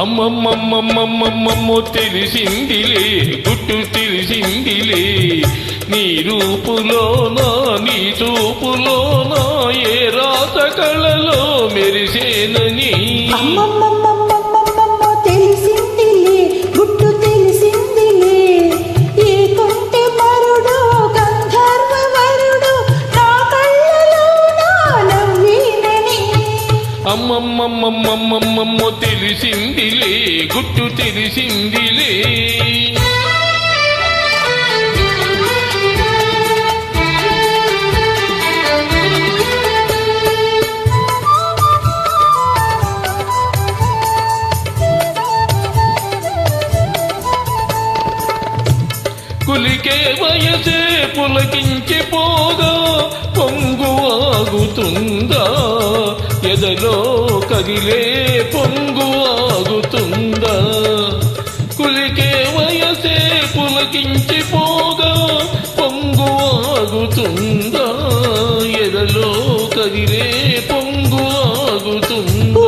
అమ్మమ్మమ్మమ్మమ్మమ్మమ్మో తెలిసిందిలే గుట్టు తెలిసిందిలే నీ రూపులోనా నీ చూపులోనా ఏ రాత కళలో మెరిసేనని తెలిసిందిలే గుట్టు తెలిసిందిలే ఏ కొంటె మరుడో గంధర్వ వరుడు నా కళ్ళలోనా నవ్వినని అమ్మమ్మమ్మమ్మమ్మమ్మమ్మో తెలిసిందిలే గుట్టు తెలిసిందిలే కులికే వయసే పులకించిపోగా పొంగు ఆగుతుందా ఎదలో కదిలే పొంగు ఆగుతుందా కులికే వయసే పులకించిపోగా పొంగు ఆగుతుందా ఎదలో కదిలే పొంగు ఆగుతుందా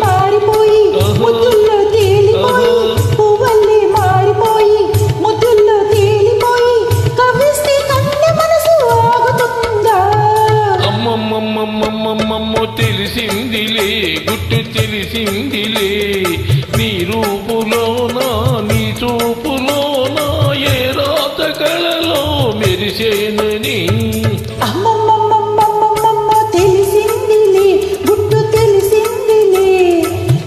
మారిపోయి ముద్దుల్లో తేలిపోయి పువ్వుల్ని మారిపోయి ముద్దుల్లో తేలిపోయి కవిస్తే కన్నె మనసు ఆగుతుందా అమ్మమ్మమ్మమ్మమ్మమ్మమ్మో తెలిసిందిలే గుట్టు తెలిసిందిలే నీ రూపులోనా నీ చూపులోనా ఏ రాత కళలో మెరిసేనని తెలిసిందిలే గుట్టు తెలిసిందిలే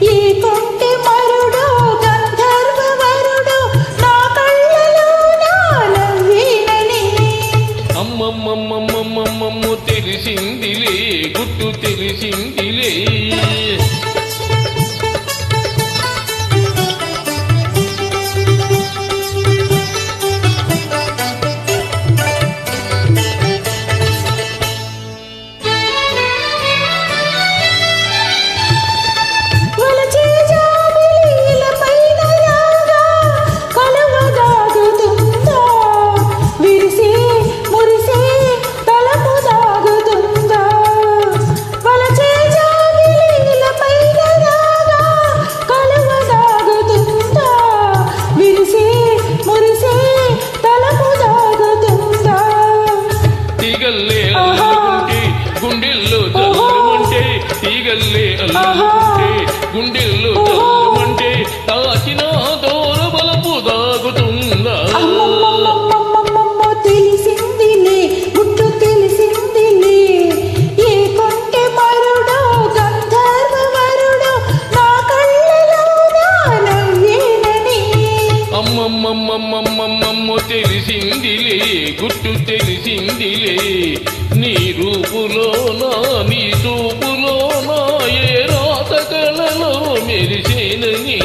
ఏ కొంటె మరుడో గంధర్వ వరుడు నా కళ్ళలోనా నవ్వినని అమ్మమ్మమ్మమ్మమ్మమ్మమ్మో తెలిసిందిలే గుట్టు తెలిసిందిలే గుండెల్లో జల్లుమంటే తీగల్లే అల్లుకుంటే గుండెల్లో జల్లుమంటే తాచిన దూర బలపు దాగుతుందా తెలిసిందిలే గుట్టు తెలిసిందిలే ఏ కొంటె మరుడో గంధర్వ వరుడు నా కళ్ళలోనా నవ్వేనని అమ్మమ్మమ్మమ్మమ్మమ్మమ్మో తెలిసిందిలే గుట్టు తెలిసిందిలే నీ రూపులోనా నీ చూపులోనా ఏ రాత కళలో మెరిసేనని